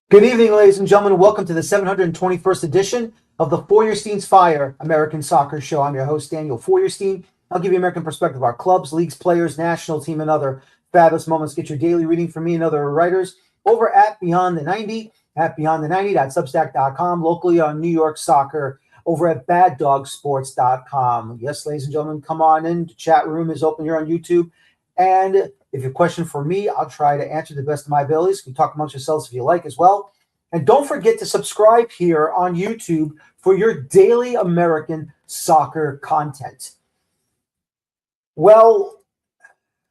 Good evening, ladies and gentlemen. Welcome to the 721st edition of the Feuerstein's Fire American Soccer Show. I'm your host, Daniel Feuerstein. I'll give you American perspective of our clubs, leagues, players, national team, and other fabulous moments. Get your daily reading from me and other writers over at Beyond the 90, at beyondthe90.substack.com, locally on New York Soccer, over at baddogsports.com. Yes, ladies and gentlemen, come on in. The chat room is open here on YouTube. And if you have a question for me, I'll try to answer to the best of my abilities. You can talk amongst yourselves if you like as well. And don't forget to subscribe here on YouTube for your daily American soccer content. Well,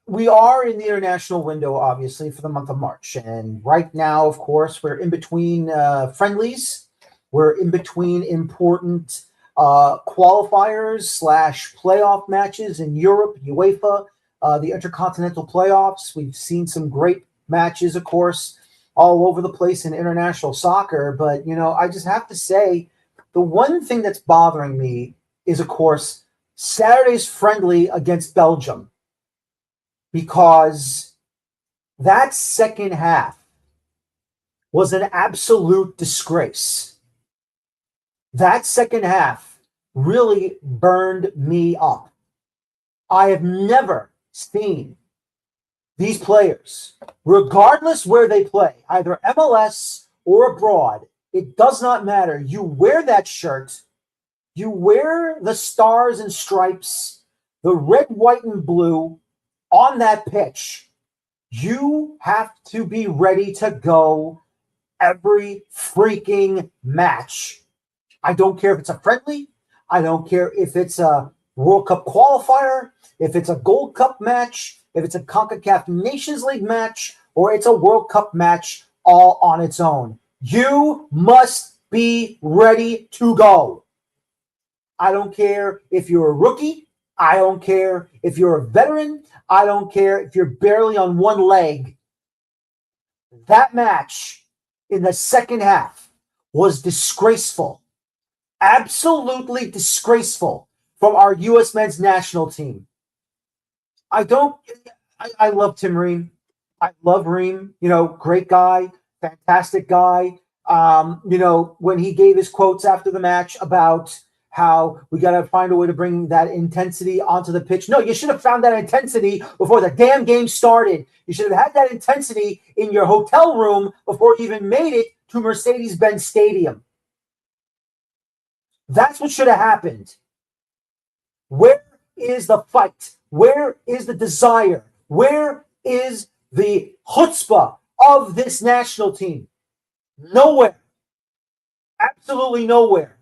we are in the international window, obviously, for the month of March. And right now, of course, we're in between friendlies. We're in between important qualifiers / playoff matches in Europe, UEFA, the Intercontinental playoffs. We've seen some great matches, of course, all over the place in international soccer. But, I just have to say, the one thing that's bothering me is, of course, Saturday's friendly against Belgium. Because that second half was an absolute disgrace. That second half really burned me up. I have never seen these players, regardless where they play, either MLS or abroad, it does not matter. You wear that shirt, you wear the stars and stripes, the red, white, and blue on that pitch. You have to be ready to go every freaking match. I don't care if it's a friendly. I don't care if it's a World Cup qualifier, if it's a Gold Cup match, if it's a CONCACAF Nations League match, or it's a World Cup match all on its own. You must be ready to go. I don't care if you're a rookie. I don't care if you're a veteran. I don't care if you're barely on one leg. That match in the second half was disgraceful. Absolutely disgraceful from our U.S. men's national team. I love Tim Ream. I love Ream. Great guy, fantastic guy. When he gave his quotes after the match about how we got to find a way to bring that intensity onto the pitch. No, you should have found that intensity before the damn game started. You should have had that intensity in your hotel room before you even made it to Mercedes-Benz Stadium. That's what should have happened. Where is the fight? Where is the desire? Where is the chutzpah of this national team? Nowhere. Absolutely nowhere.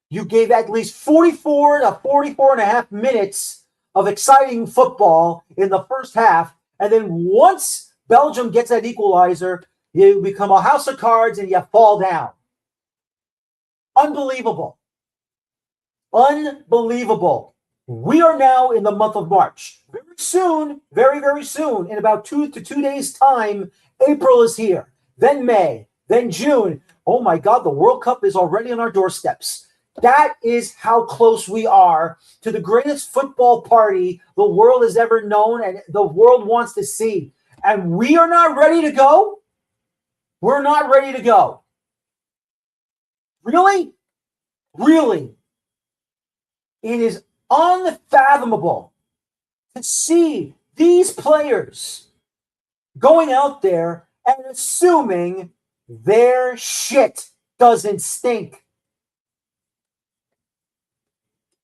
You gave at least 44 to 44 and a half minutes of exciting football in the first half. And then once Belgium gets that equalizer, you become a house of cards and you fall down. Unbelievable. Unbelievable. We are now in the month of March. Very soon, very, very soon, in about 2 to 2 days' time, April is here. Then May, then June. Oh my God, the World Cup is already on our doorsteps. That is how close we are to the greatest football party the world has ever known and the world wants to see. And we are not ready to go? We're not ready to go. Really? Really? It is unfathomable to see these players going out there and assuming their shit doesn't stink.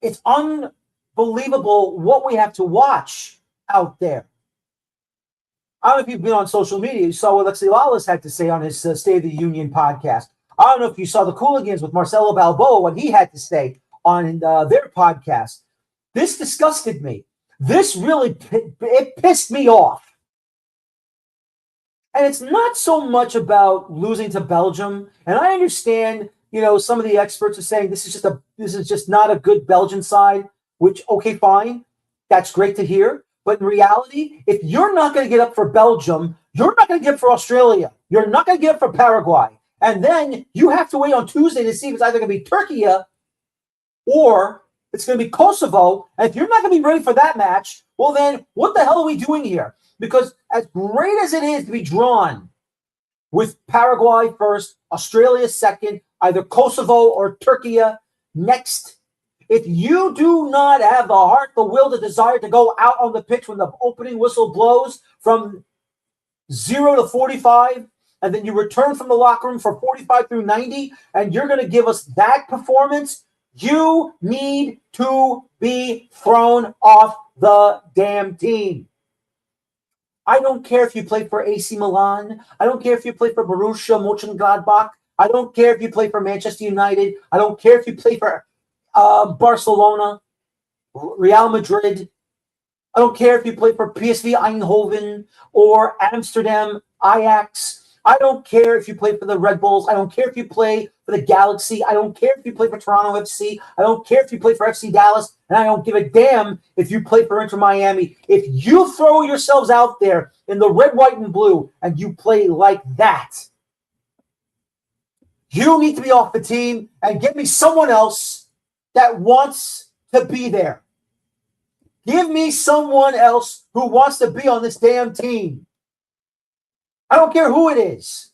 It's unbelievable what we have to watch out there. I don't know if you've been on social media. You saw what Alexi Lalas had to say on his State of the Union podcast. I don't know if you saw the Cooligans with Marcelo Balboa, what he had to say on their podcast. This disgusted me. This really it pissed me off. And it's not so much about losing to Belgium. And I understand, some of the experts are saying this is just not a good Belgian side, which, okay, fine. That's great to hear. But in reality, if you're not going to get up for Belgium, you're not going to get up for Australia. You're not going to get up for Paraguay. And then you have to wait on Tuesday to see if it's either going to be Turkey or it's going to be Kosovo. And if you're not going to be ready for that match, well, then what the hell are we doing here? Because as great as it is to be drawn with Paraguay first, Australia second, either Kosovo or Turkey next. If you do not have the heart, the will, the desire to go out on the pitch when the opening whistle blows from 0 to 45, and then you return from the locker room for 45 through 90, and you're going to give us that performance, you need to be thrown off the damn team. I don't care if you play for AC Milan. I don't care if you play for Borussia Mönchengladbach. I don't care if you play for Manchester United. I don't care if you play for Barcelona, Real Madrid. I don't care if you play for PSV Eindhoven or Amsterdam Ajax. I don't care if you play for the Red Bulls. I don't care if you play for the Galaxy. I don't care if you play for Toronto FC. I don't care if you play for FC Dallas. And I don't give a damn if you play for Inter Miami. If you throw yourselves out there in the red, white, and blue and you play like that, you need to be off the team and get me someone else that wants to be there. Give me someone else who wants to be on this damn team. I don't care who it is.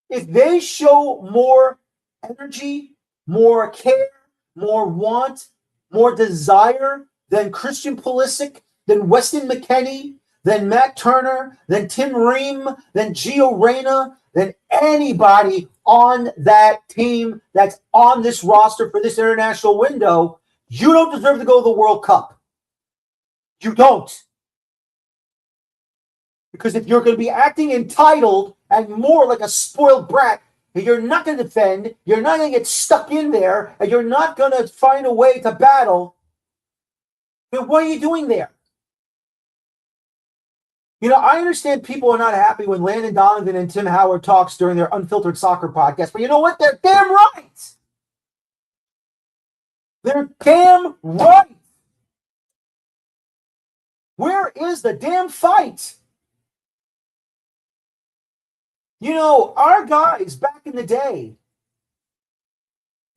If they show more energy, more care, more want, more desire than Christian Pulisic, than Weston McKennie, than Matt Turner, than Tim Ream, than Gio Reyna, than anybody on that team that's on this roster for this international window, you don't deserve to go to the World Cup. You don't. Because if you're going to be acting entitled and more like a spoiled brat, you're not going to defend, you're not going to get stuck in there, and you're not going to find a way to battle, then what are you doing there? You know, I understand people are not happy when Landon Donovan and Tim Howard talks during their Unfiltered Soccer podcast, but you know what? They're damn right. They're damn right. Where is the damn fight? You know, our guys back in the day,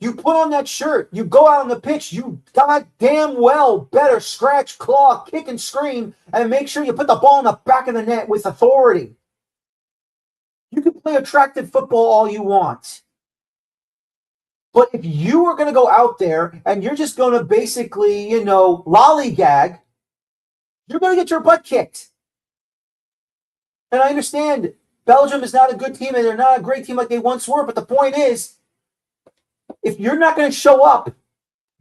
you put on that shirt, you go out on the pitch, you goddamn well better scratch, claw, kick, and scream, and make sure you put the ball in the back of the net with authority. You can play attractive football all you want. But if you are going to go out there and you're just going to basically, lollygag, you're going to get your butt kicked. And I understand Belgium is not a good team and they're not a great team like they once were. But the point is, if you're not going to show up,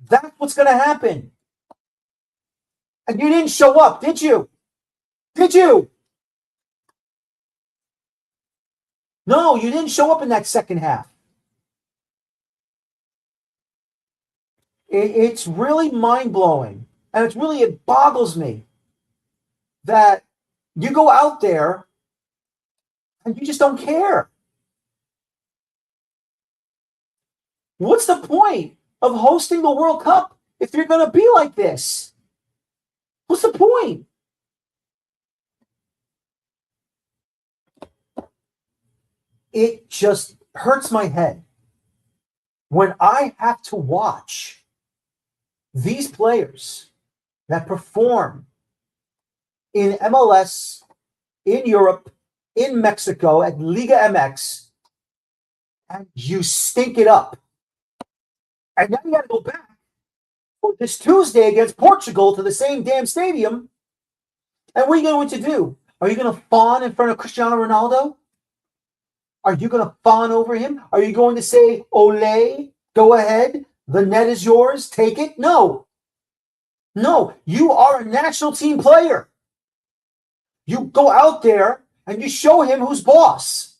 that's what's going to happen. And you didn't show up, did you? Did you? No, you didn't show up in that second half. It's really mind-blowing. And it boggles me that you go out there and you just don't care. What's the point of hosting the World Cup if you're going to be like this? What's the point? It just hurts my head when I have to watch these players that perform in MLS, in Europe, in Mexico, at Liga MX, and you stink it up. And now you got to go back for this Tuesday against Portugal to the same damn stadium. And what are you going to do? Are you going to fawn in front of Cristiano Ronaldo? Are you going to fawn over him? Are you going to say, Ole, go ahead, the net is yours, take it? No. No, you are a national team player. You go out there and you show him who's boss.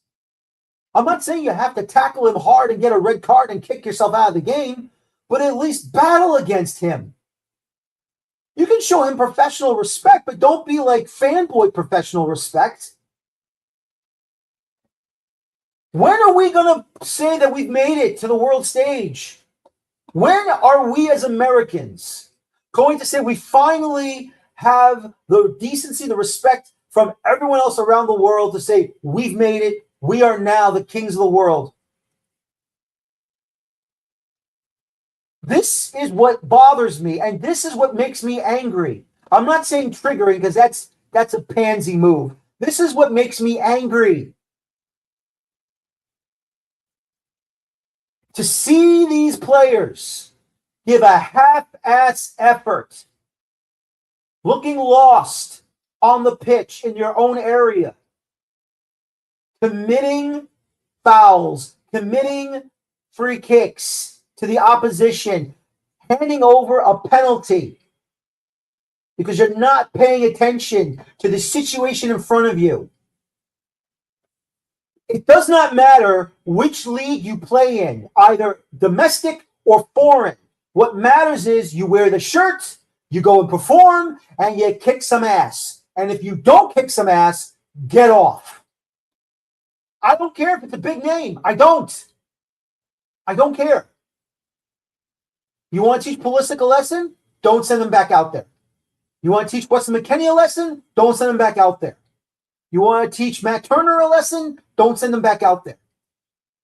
I'm not saying you have to tackle him hard and get a red card and kick yourself out of the game, but at least battle against him. You can show him professional respect, but don't be like fanboy professional respect. When are we going to say that we've made it to the world stage? When are we as Americans going to say we finally have the decency, the respect from everyone else around the world to say we've made it, we are now the kings of the world? This is what bothers me, and this is what makes me angry. I'm not saying triggering because that's a pansy move. This is what makes me angry. To see these players give a half-ass effort, looking lost on the pitch in your own area, committing fouls, committing free kicks to the opposition, handing over a penalty because you're not paying attention to the situation in front of you. It does not matter which league you play in, either domestic or foreign. What matters is you wear the shirt, you go and perform, and you kick some ass. And if you don't kick some ass, get off. I don't care if it's a big name. I don't care. You want to teach Pulisic a lesson? Don't send him back out there. You want to teach Weston McKennie a lesson? Don't send him back out there. You want to teach Matt Turner a lesson? Don't send him back out there.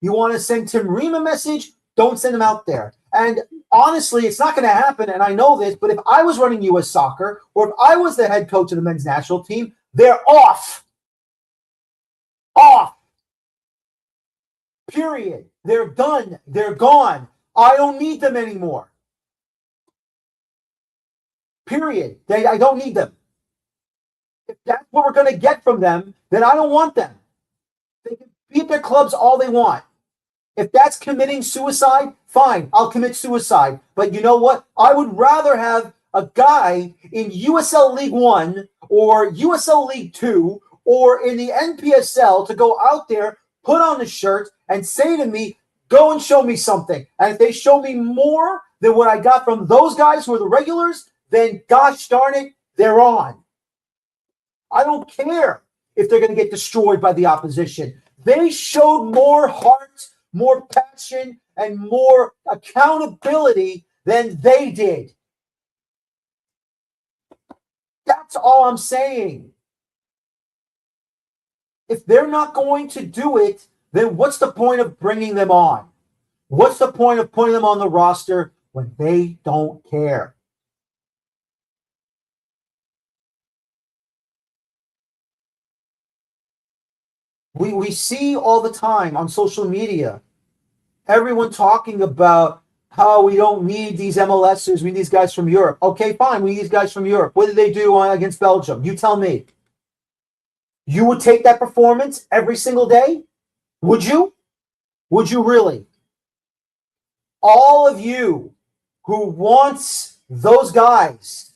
You want to send Tim Ream a message? Don't send him out there. And honestly, it's not going to happen, and I know this, but if I was running U.S. Soccer or if I was the head coach of the men's national team, they're off. Off. Period. They're done. They're gone. I don't need them anymore. Period. I don't need them. If that's what we're going to get from them, then I don't want them. They can beat their clubs all they want. If that's committing suicide, fine, I'll commit suicide. But you know what? I would rather have a guy in USL League 1 or USL League 2 or in the NPSL to go out there, put on the shirt, and say to me, go and show me something. And if they show me more than what I got from those guys who are the regulars, then gosh darn it, they're on. I don't care if they're going to get destroyed by the opposition. They showed more heart, more passion, and more accountability than they did. That's all I'm saying. If they're not going to do it, then what's the point of bringing them on? What's the point of putting them on the roster when they don't care? We see all the time on social media, everyone talking about how we don't need these MLSers, we need these guys from Europe. Okay, fine, we need these guys from Europe. What did they do against Belgium? You tell me. You would take that performance every single day? Would you? Would you really? All of you who wants those guys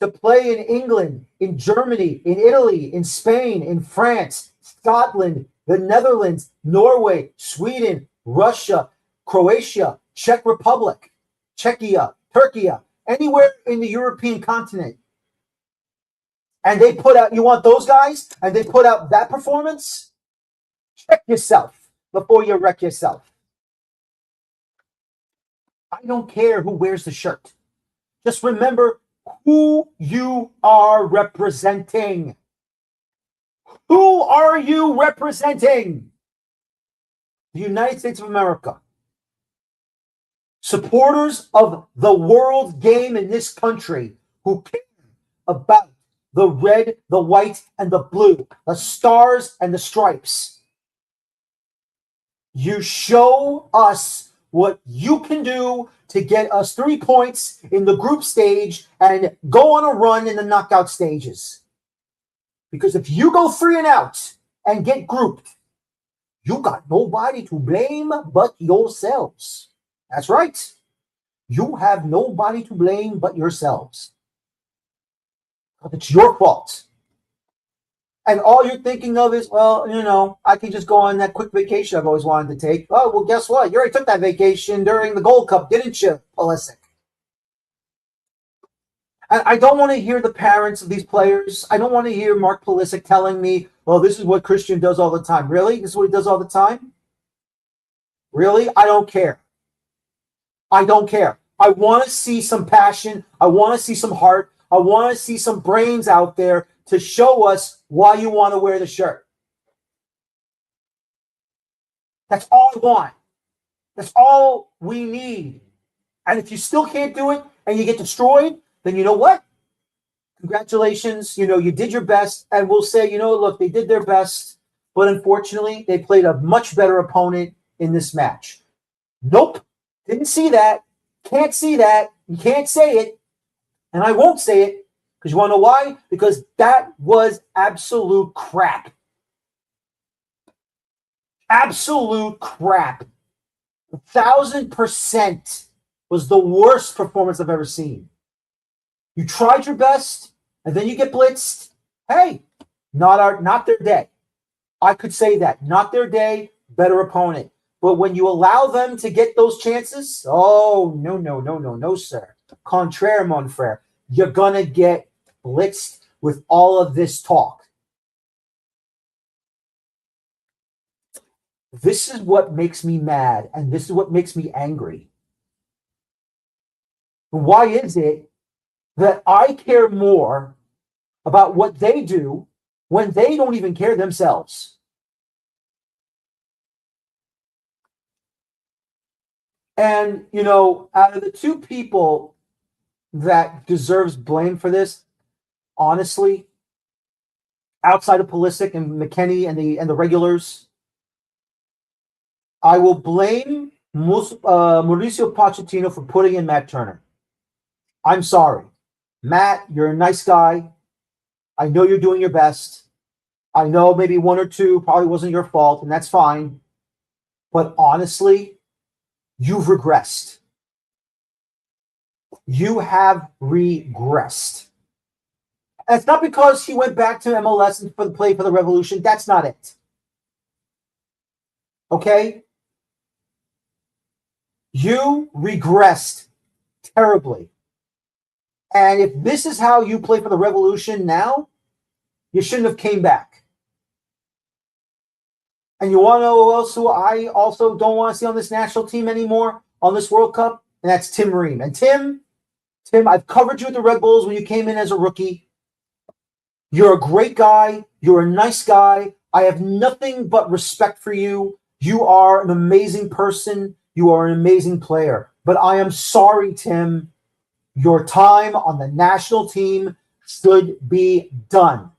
to play in England, in Germany, in Italy, in Spain, in France, Scotland, the Netherlands, Norway, Sweden, Russia, Croatia, Czech Republic, Czechia, Turkey, anywhere in the European continent. And they put out, you want those guys? And they put out that performance? Check yourself before you wreck yourself. I don't care who wears the shirt. Just remember who you are representing. Who are you representing? The United States of America. Supporters of the world game in this country who care about the red, the white, and the blue, the stars and the stripes. You show us what you can do to get us 3 points in the group stage and go on a run in the knockout stages. Because if you go 3 and out and get grouped, you got nobody to blame but yourselves. That's right. You have nobody to blame but yourselves. It's your fault. And all you're thinking of is, well, you know, I can just go on that quick vacation I've always wanted to take. Oh, well, guess what? You already took that vacation during the Gold Cup, didn't you, Pulisic? I don't want to hear the parents of these players. I don't want to hear Mark Pulisic telling me, well, this is what Christian does all the time. Really? This is what he does all the time? Really? I don't care. I don't care. I want to see some passion. I want to see some heart. I want to see some brains out there to show us why you want to wear the shirt. That's all I want. That's all we need. And if you still can't do it and you get destroyed, then you know what? Congratulations. You know, you did your best. And we'll say, you know, look, they did their best. But unfortunately, they played a much better opponent in this match. Nope. Didn't see that. Can't see that. You can't say it. And I won't say it. Because you want to know why? Because that was absolute crap. Absolute crap. 1,000% was the worst performance I've ever seen. You tried your best, and then you get blitzed. Hey, not their day. I could say that. Not their day, better opponent. But when you allow them to get those chances, oh, no, sir. Contraire, mon frere. You're going to get blitzed with all of this talk. This is what makes me mad, and this is what makes me angry. Why is it that I care more about what they do when they don't even care themselves? And, out of the two people that deserves blame for this, honestly, outside of Pulisic and McKennie and the regulars, I will blame Mauricio Pochettino for putting in Matt Turner. I'm sorry. Matt, you're a nice guy. I know you're doing your best. I know maybe one or two probably wasn't your fault, and that's fine. But honestly, you've regressed. You have regressed. And it's not because he went back to MLS and for the play for the Revolution. That's not it. Okay? You regressed terribly. And if this is how you play for the Revolution now, you shouldn't have came back. And you want to know who I also don't want to see on this national team anymore, on this World Cup? And that's Tim Ream. And Tim, I've covered you at the Red Bulls when you came in as a rookie. You're a great guy. You're a nice guy. I have nothing but respect for you. You are an amazing person. You are an amazing player. But I am sorry, Tim. Your time on the national team should be done.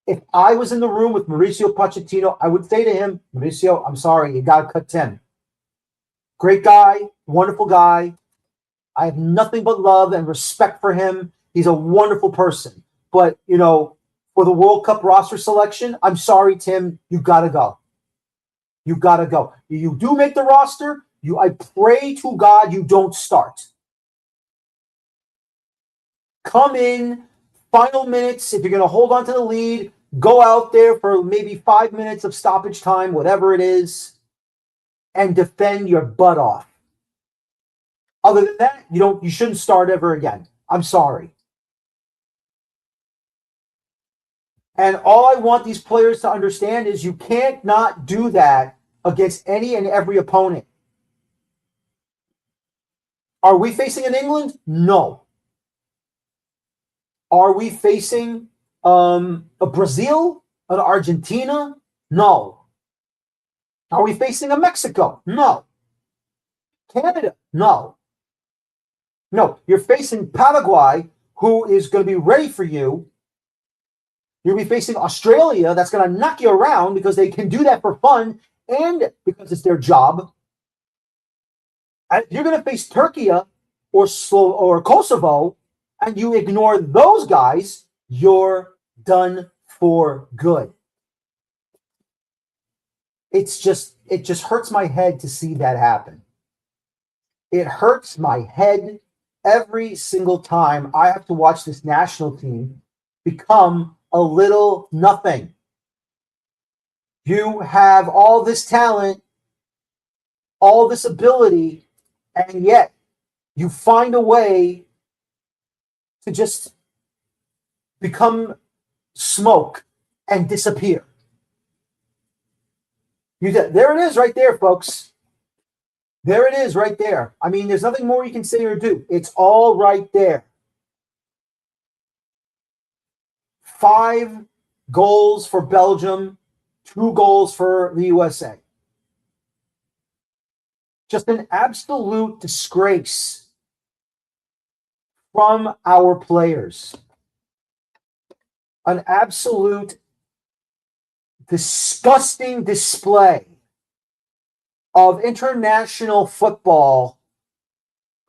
If I was in the room with Mauricio Pochettino, I would say to him, Mauricio, I'm sorry, you got to cut Tim. Great guy, wonderful guy. I have nothing but love and respect for him. He's a wonderful person. But, for the World Cup roster selection, I'm sorry, Tim, you got to go. You got to go. You do make the roster. I pray to God you don't start. Come in, final minutes. If you're going to hold on to the lead, go out there for maybe 5 minutes of stoppage time, whatever it is, and defend your butt off. Other than that, you shouldn't start ever again. I'm sorry. And all I want these players to understand is you can't not do that against any and every opponent. Are we facing an England? No. Are we facing a Brazil? An Argentina? No. Are we facing a Mexico? No. Canada? No. No. You're facing Paraguay, who is going to be ready for you. You'll be facing Australia, that's going to knock you around because they can do that for fun and because it's their job. And you're going to face Turkey or Kosovo, and you ignore those guys, you're done for good. It just hurts my head to see that happen. It hurts my head every single time I have to watch this national team become a little nothing. You have all this talent, all this ability, and yet you find a way to just become smoke and disappear. There it is right there, folks. There it is right there. I mean, there's nothing more you can say or do. It's all right there. 5 goals for Belgium, 2 goals for the USA. Just an absolute disgrace from our players. An absolute disgusting display of international football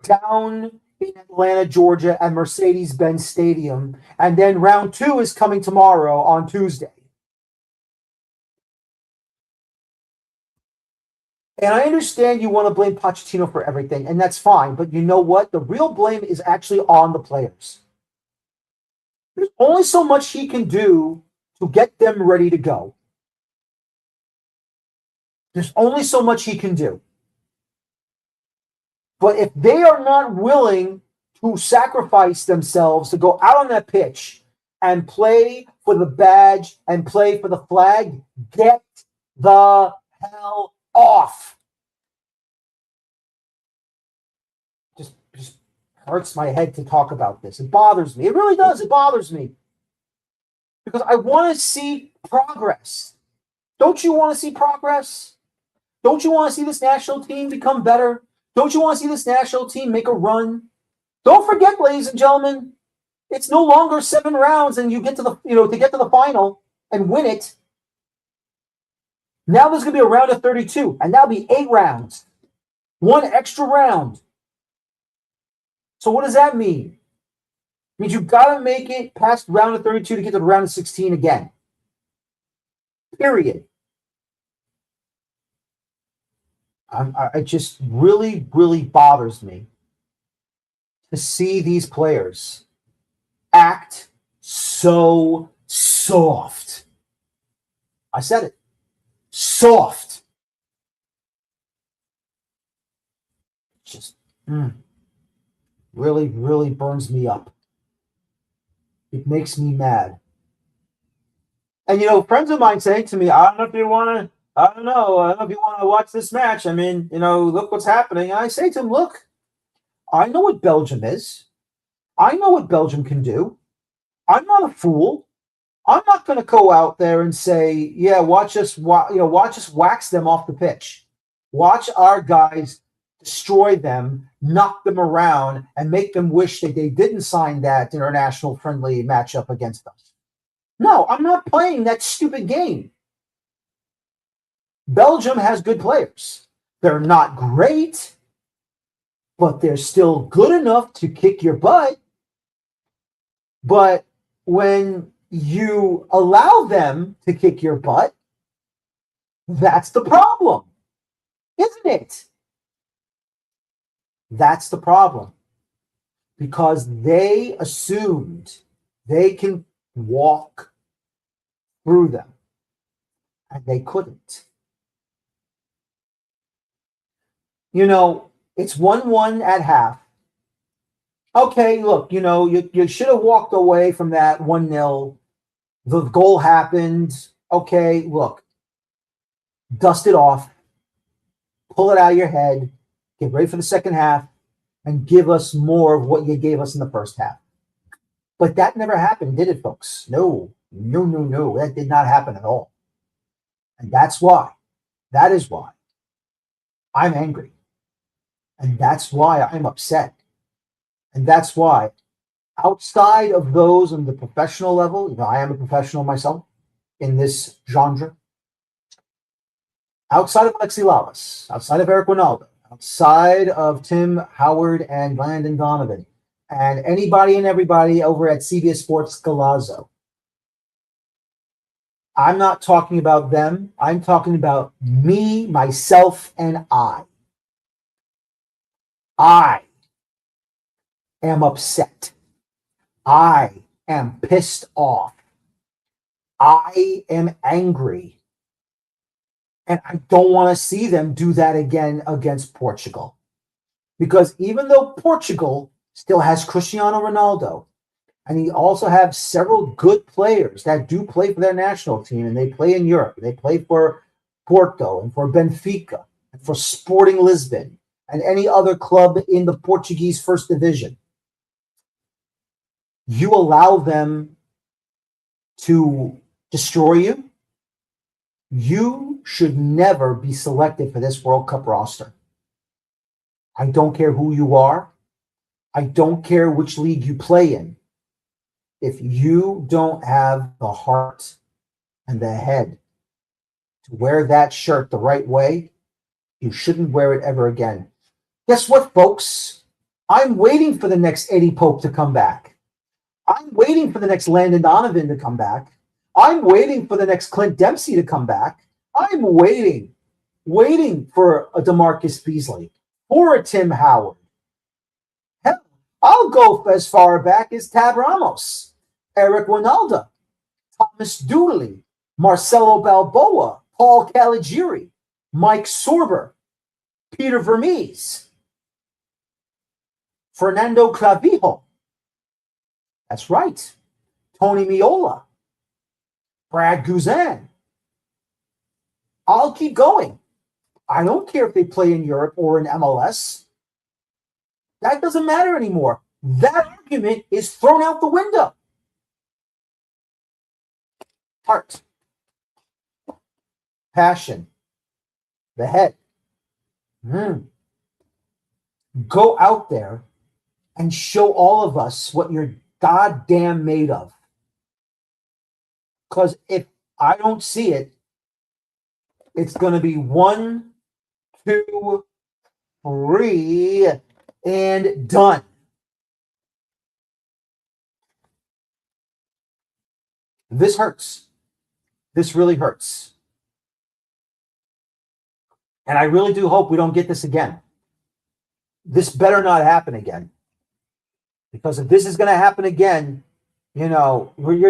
down in Atlanta, Georgia at Mercedes-Benz Stadium. And then round 2 is coming tomorrow on Tuesday. And I understand you want to blame Pochettino for everything, and that's fine. But you know what? The real blame is actually on the players. There's only so much he can do to get them ready to go. There's only so much he can do. But if they are not willing to sacrifice themselves to go out on that pitch and play for the badge and play for the flag, get the hell off. Just hurts my head to talk about this. It bothers me. It really does. It bothers me. Because I want to see progress. Don't you want to see progress? Don't you want to see this national team become better? Don't you want to see this national team make a run? Don't forget, ladies and gentlemen, it's no longer 7 rounds and you get to the, to get to the final and win it. Now there's going to be a round of 32, and that'll be 8 rounds. 1 extra round. So what does that mean? It means you've got to make it past round of 32 to get to the round of 16 again. Period. It just really, really bothers me to see these players act so soft. I said it. Soft. Just really, really burns me up. It makes me mad. And, friends of mine say to me, I don't know if you want to watch this match. I mean, look what's happening. And I say to them, look, I know what Belgium is. I know what Belgium can do. I'm not a fool. I'm not going to go out there and say, yeah, watch us wax them off the pitch. Watch our guys destroy them, knock them around, and make them wish that they didn't sign that international friendly matchup against us. No, I'm not playing that stupid game. Belgium has good players. They're not great, but they're still good enough to kick your butt. But when you allow them to kick your butt, that's the problem, isn't it? That's the problem. Because they assumed they can walk through them, and they couldn't. It's 1-1 at half. Okay, look, you should have walked away from that 1-0. The goal happened. Okay, look, dust it off, pull it out of your head, get ready for the second half, and give us more of what you gave us in the first half. But that never happened, did it, folks? No. That did not happen at all. And that is why I'm angry. And that's why I'm upset. And that's why, outside of those on the professional level, I am a professional myself in this genre. Outside of Alexi Lalas, outside of Eric Ronaldo, outside of Tim Howard and Landon Donovan, and anybody and everybody over at CBS Sports Galazzo, I'm not talking about them. I'm talking about me, myself, and I. I am upset. I am pissed off. I am angry. And I don't want to see them do that again against Portugal. Because even though Portugal still has Cristiano Ronaldo, and he also has several good players that do play for their national team, and they play in Europe. They play for Porto and for Benfica and for Sporting Lisbon and any other club in the Portuguese first division. You allow them to destroy you. You should never be selected for this World Cup roster. I don't care who you are. I don't care which league you play in. If you don't have the heart and the head to wear that shirt the right way, You shouldn't wear it ever again. Guess what, folks? I'm waiting for the next Eddie Pope to come back. I'm waiting for the next Landon Donovan to come back. I'm waiting for the next Clint Dempsey to come back. I'm waiting for a DeMarcus Beasley or a Tim Howard. Hell, I'll go as far back as Tab Ramos, Eric Winalda, Thomas Dooley, Marcelo Balboa, Paul Caligiuri, Mike Sorber, Peter Vermees, Fernando Clavijo. That's right. Tony Miola, Brad Guzan. I'll keep going. I don't care if they play in Europe or in MLS. That doesn't matter anymore. That argument is thrown out the window. Heart, passion, the head. Go out there and show all of us what you're goddamn made of. Because if I don't see it, it's going to be 1, 2, 3, and done. This hurts. This really hurts. And I really do hope we don't get this again. This better not happen again. Because if this is going to happen again, you're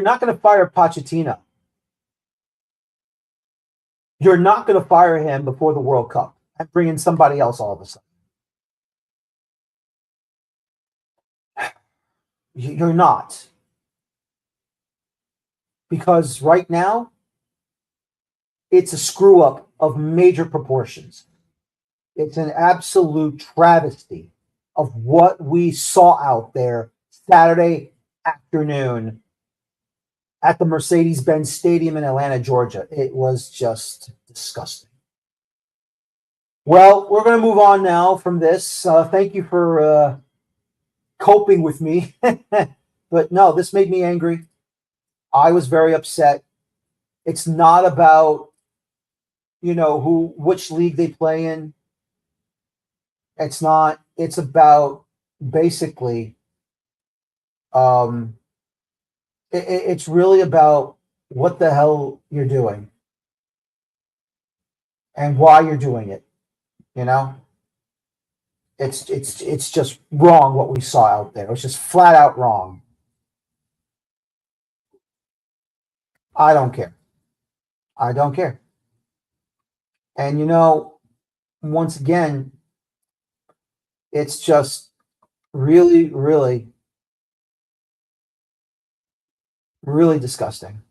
not going to fire Pochettino. You're not going to fire him before the World Cup and bring in somebody else all of a sudden. You're not. Because right now, it's a screw up of major proportions. It's an absolute travesty of what we saw out there Saturday afternoon at the Mercedes-Benz Stadium in Atlanta, Georgia. It was just disgusting. Well, we're going to move on now from this. Thank you for coping with me. But no, this made me angry. I was very upset. It's not about, which league they play in. It's not. It's about basically, it's really about what the hell you're doing and why you're doing it. It's just wrong what we saw out there. It was just flat out wrong. I don't care. I don't care. And once again, it's just really, really, really disgusting.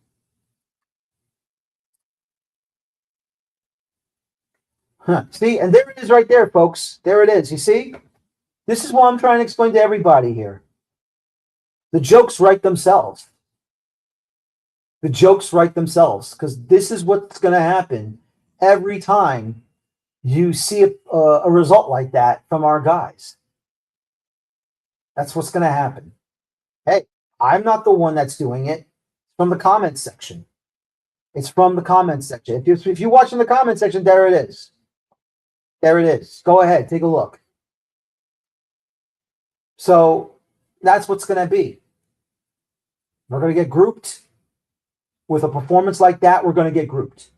See, and there it is right there, folks. There it is. You see? This is what I'm trying to explain to everybody here. The jokes write themselves. The jokes write themselves, because this is what's going to happen every time you see a result like that from our guys. That's what's going to happen. Hey, I'm not the one that's doing it. It's from the comments section. It's from the comments section. If you're watching the comment section, there it is. There it is. Go ahead, take a look. So that's what's going to be. We're going to get grouped. With a performance like that, we're going to get grouped.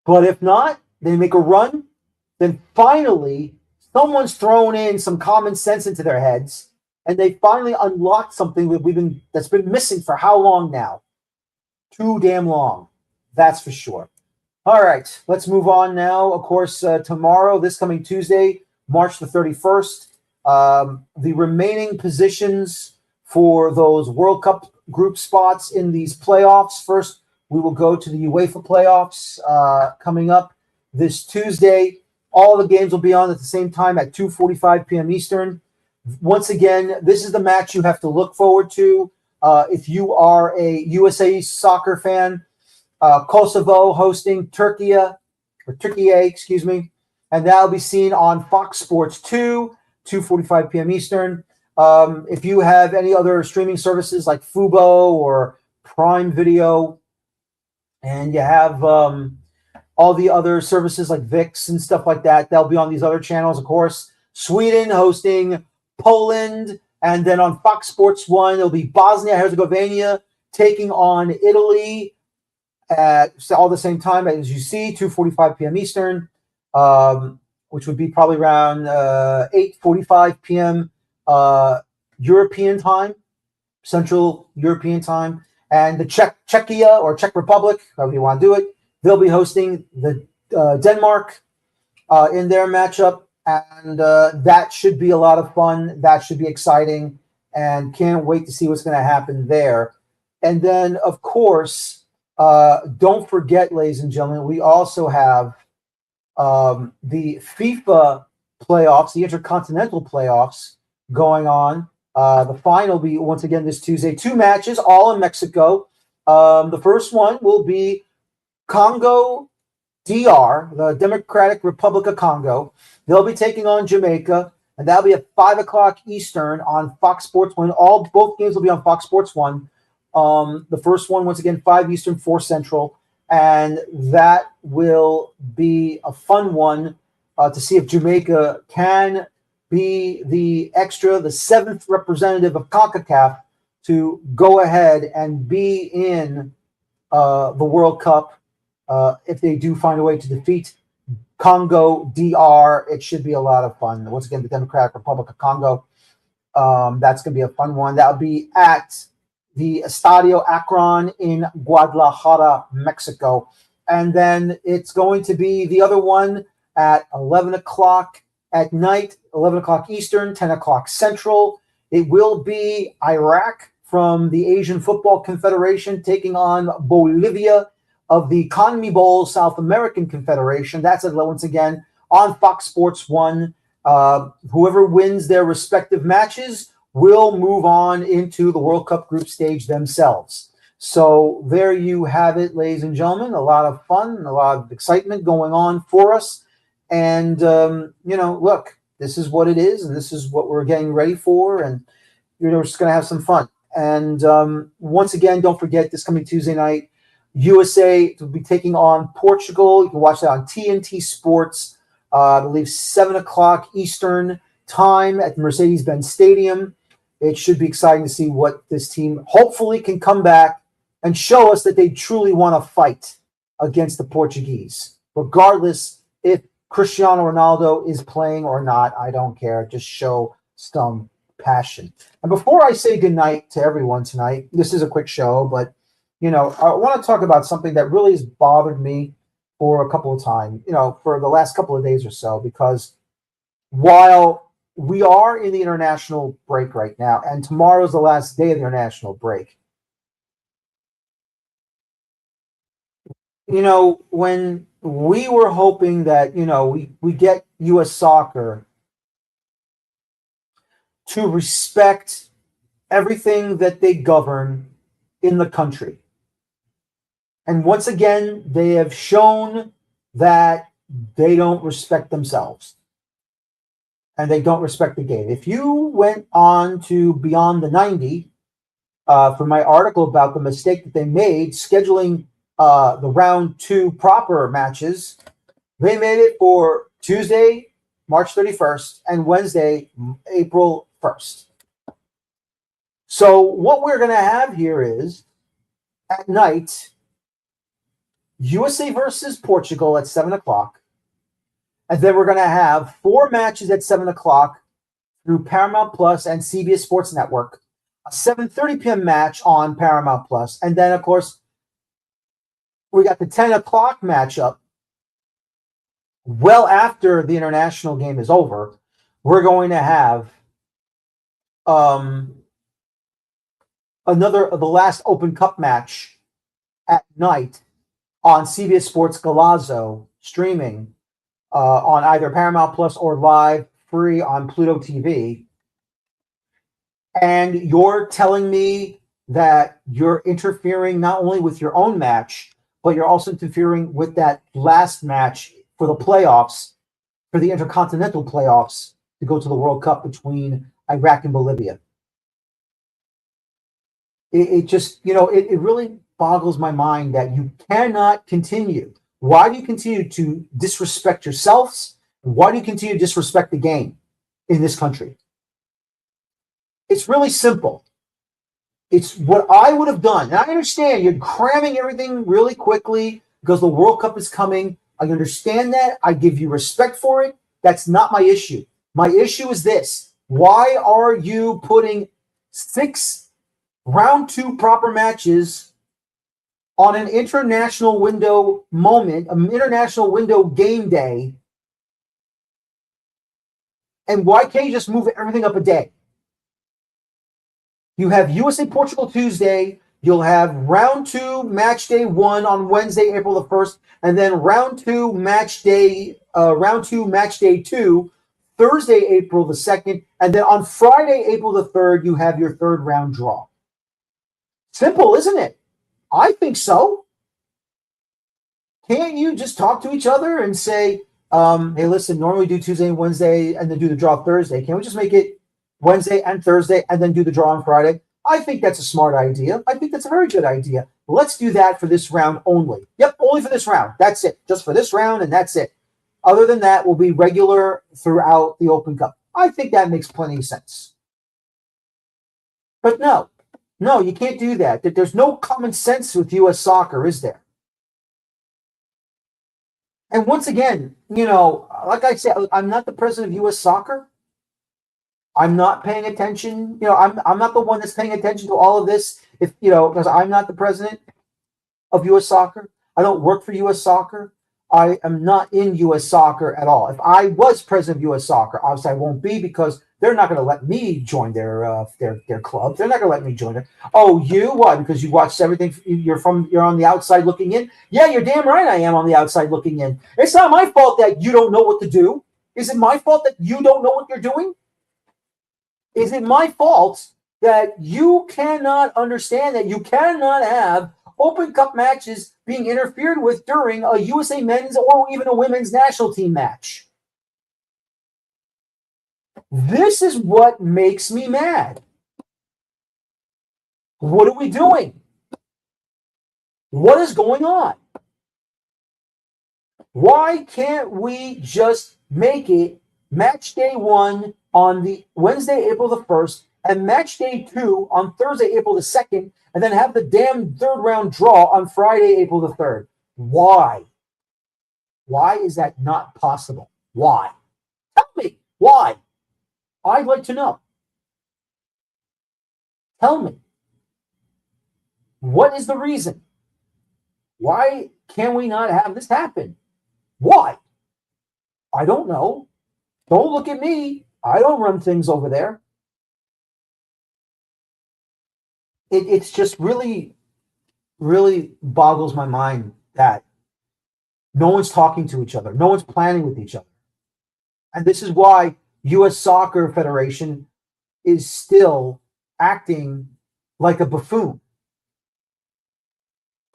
But if not, they make a run, then finally someone's thrown in some common sense into their heads, and they finally unlocked something that's been missing for how long now? Too damn long. That's for sure. All right, let's move on now. Of course, tomorrow, this coming Tuesday, March the 31st, the remaining positions for those World Cup group spots in these playoffs. First, we will go to the UEFA playoffs coming up this Tuesday. All the games will be on at the same time at 2:45 p.m. Eastern. Once again, this is the match you have to look forward to. If you are a USA soccer fan, Kosovo hosting Turkey, excuse me, and that'll be seen on Fox Sports 2, 2:45 p.m. Eastern. If you have any other streaming services like Fubo or Prime Video, and you have all the other services like VIX and stuff like that. They'll be on these other channels, of course. Sweden hosting Poland, and then on Fox Sports 1, it'll be Bosnia-Herzegovina taking on Italy at all the same time as you see, 2:45 p.m. Eastern, which would be probably around 8:45 p.m. European time, Central European time. And the Czechia or Czech Republic, however you want to do it, they'll be hosting the Denmark in their matchup. And that should be a lot of fun. That should be exciting. And can't wait to see what's going to happen there. And then, of course, don't forget, ladies and gentlemen, we also have the FIFA playoffs, the Intercontinental playoffs going on. The final will be, once again, this Tuesday. 2 matches, all in Mexico. The first one will be Congo DR, the Democratic Republic of Congo. They'll be taking on Jamaica, and that'll be at 5 o'clock Eastern on Fox Sports 1. Both games will be on Fox Sports 1. The first one, once again, 5 Eastern, 4 Central. And that will be a fun one to see if Jamaica can be the 7th representative of CONCACAF to go ahead and be in the World Cup. If they do find a way to defeat Congo DR, it should be a lot of fun. Once again, the Democratic Republic of Congo. That's going to be a fun one. That'll be at the Estadio Akron in Guadalajara, Mexico. And then it's going to be the other one at 11 o'clock at night, 11 o'clock Eastern, 10 o'clock Central. It will be Iraq from the Asian Football Confederation taking on Bolivia of the CONMEBOL South American Confederation. That's once again on Fox Sports 1. Whoever wins their respective matches will move on into the World Cup group stage themselves. So there you have it, ladies and gentlemen. A lot of fun, a lot of excitement going on for us. And, look, this is what it is, and this is what we're getting ready for, and we're just going to have some fun. And once again, don't forget, this coming Tuesday night, USA will be taking on Portugal. You can watch that on TNT Sports, I believe 7 o'clock Eastern time at the Mercedes-Benz Stadium. It should be exciting to see what this team hopefully can come back and show us that they truly want to fight against the Portuguese. Regardless if Cristiano Ronaldo is playing or not, I don't care. Just show some passion. And before I say goodnight to everyone tonight, this is a quick show, but I want to talk about something that really has bothered me for a couple of times, for the last couple of days or so, because while we are in the international break right now, and tomorrow's the last day of the international break, when we were hoping that, we get U.S. soccer to respect everything that they govern in the country. And once again, they have shown that they don't respect themselves and they don't respect the game. If you went on to Beyond the 90 for my article about the mistake that they made scheduling the round 2 proper matches, they made it for Tuesday, March 31st, and Wednesday, April 1st. So what we're going to have here is, at night, USA versus Portugal at 7 o'clock. And then we're going to have 4 matches at 7 o'clock through Paramount Plus and CBS Sports Network. A 7:30 p.m. match on Paramount Plus. And then, of course, we got the 10 o'clock matchup. Well after the international game is over, we're going to have the last Open Cup match at night on CBS Sports Golazo streaming on either Paramount Plus or live free on Pluto TV. And you're telling me that you're interfering not only with your own match, but you're also interfering with that last match for the playoffs, for the Intercontinental playoffs to go to the World Cup between Iraq and Bolivia. It just, it really boggles my mind that you cannot continue Why do you continue to disrespect yourselves? Why do you continue to disrespect the game in this country? It's really simple. It's what I would have done. And I understand you're cramming everything really quickly because the World Cup is coming. I understand that. I give you respect for it. That's not my issue. My issue is this. Why are you putting 6 round 2 proper matches on an international window moment, an international window game day? And why can't you just move everything up a day? You have USA Portugal Tuesday. You'll have round 2 match day 1 on Wednesday, April the 1st, and then round 2 match day 2, Thursday, April the 2nd, and then on Friday, April the 3rd, you have your 3rd round draw. Simple, isn't it? I think so. Can't you just talk to each other and say, hey, listen, normally we do Tuesday and Wednesday and then do the draw Thursday. Can we just make it Wednesday and Thursday and then do the draw on Friday? I think that's a smart idea. I think that's a very good idea. Let's do that for this round only. Yep, only for this round. That's it. Just for this round, and that's it. Other than that, will be regular throughout the Open Cup. I think that makes plenty of sense. But no, you can't do that. There's no common sense with U.S. soccer, is there? And once again, like I said, I'm not the president of U.S. soccer. I'm not paying attention. I'm not the one that's paying attention to all of this. Because I'm not the president of U.S. soccer. I don't work for U.S. soccer. I am not in U.S. soccer at all. If I was president of U.S. soccer, obviously I won't be because they're not going to let me join their club. They're not going to let me join it. Oh, you? Why? Because you watched everything. You're on the outside looking in. Yeah, you're damn right. I am on the outside looking in. It's not my fault that you don't know what to do. Is it my fault that you don't know what you're doing? Is it my fault that you cannot understand that you cannot have Open Cup matches being interfered with during a USA men's or even a women's national team match? This is what makes me mad. What are we doing? What is going on? Why can't we just make it match day 1 on the Wednesday, April the 1st, and match day 2 on Thursday, April the 2nd, and then have the damn 3rd round draw on Friday, April the 3rd? Why? Why is that not possible? Why? Tell me. Why? I'd like to know. Tell me. What is the reason? Why can we not have this happen? Why? I don't know. Don't look at me. I don't run things over there. It's just really, really boggles my mind that no one's talking to each other. No one's planning with each other. And this is why U.S. Soccer Federation is still acting like a buffoon.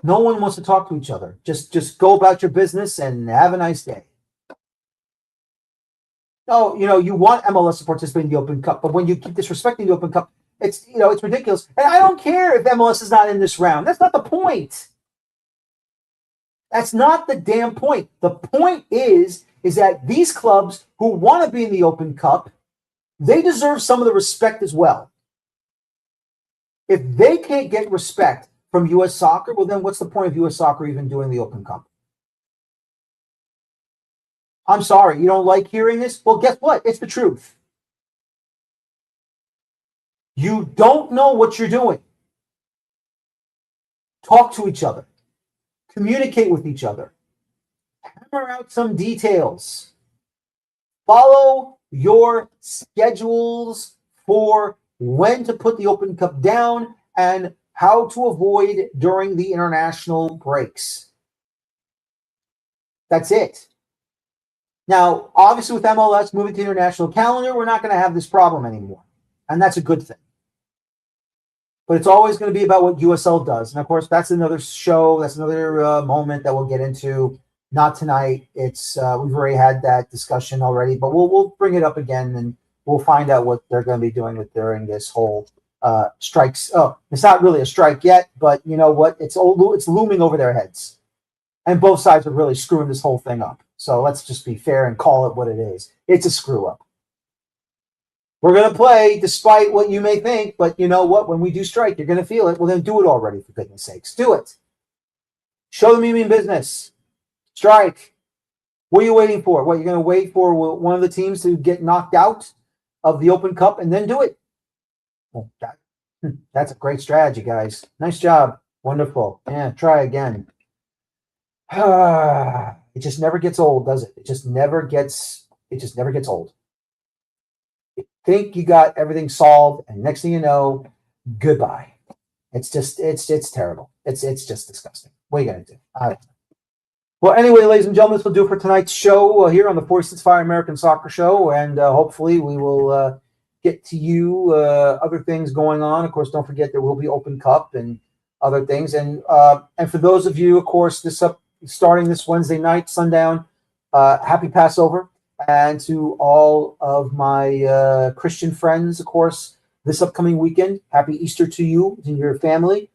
No one wants to talk to each other. Just go about your business and have a nice day. No, you want MLS to participate in the Open Cup, but when you keep disrespecting the Open Cup, it's ridiculous. And I don't care if MLS is not in this round. That's not the point. That's not the damn point. The point is that these clubs who want to be in the Open Cup, they deserve some of the respect as well. If they can't get respect from U.S. soccer, well, then what's the point of U.S. soccer even doing the Open Cup? I'm sorry, you don't like hearing this? Well, guess what? It's the truth. You don't know what you're doing. Talk to each other. Communicate with each other. Hammer out some details. Follow your schedules for when to put the Open Cup down and how to avoid during the international breaks. That's it. Now, obviously with MLS moving to the international calendar, we're not going to have this problem anymore. And that's a good thing. But it's always going to be about what USL does. And of course, that's another show. That's another moment that we'll get into. Not tonight. It's we've already had that discussion already, but we'll bring it up again and we'll find out what they're going to be doing during this whole strikes. Oh, it's not really a strike yet, but you know what? It's looming over their heads. And both sides are really screwing this whole thing up. So let's just be fair and call it what it is. It's a screw up. We're going to play despite what you may think, but you know what? When we do strike, you're going to feel it. Well, then do it already, for goodness sakes. Do it. Show them you mean business. Strike. What are you waiting for? What, you're going to wait for one of the teams to get knocked out of the Open Cup and then do it? Well, that's a great strategy, guys. Nice job. Wonderful. Yeah, try again. It just never gets old, does it? It just never gets old. You think you got everything solved, and next thing you know, goodbye. It's terrible. It's just disgusting. What are you gonna do? I don't know. Well, anyway, ladies and gentlemen, this will do for tonight's show here on the 46-Fire American Soccer Show, and hopefully we will get to you other things going on. Of course, don't forget there will be Open Cup and other things, and for those of you, of course, starting this Wednesday night, sundown, happy Passover. And to all of my Christian friends, of course, this upcoming weekend, happy Easter to you and your family.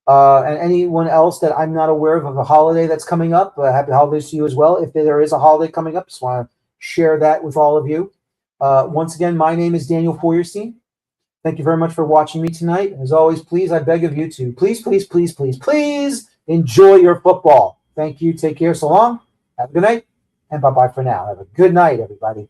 And anyone else that I'm not aware of a holiday that's coming up, happy holidays to you as well. If there is a holiday coming up, just want to share that with all of you. Once again, my name is Daniel Feuerstein. Thank you very much for watching me tonight. As always, please, I beg of you to please enjoy your football. Thank you. Take care. So long. Have a good night. And bye-bye for now. Have a good night, everybody.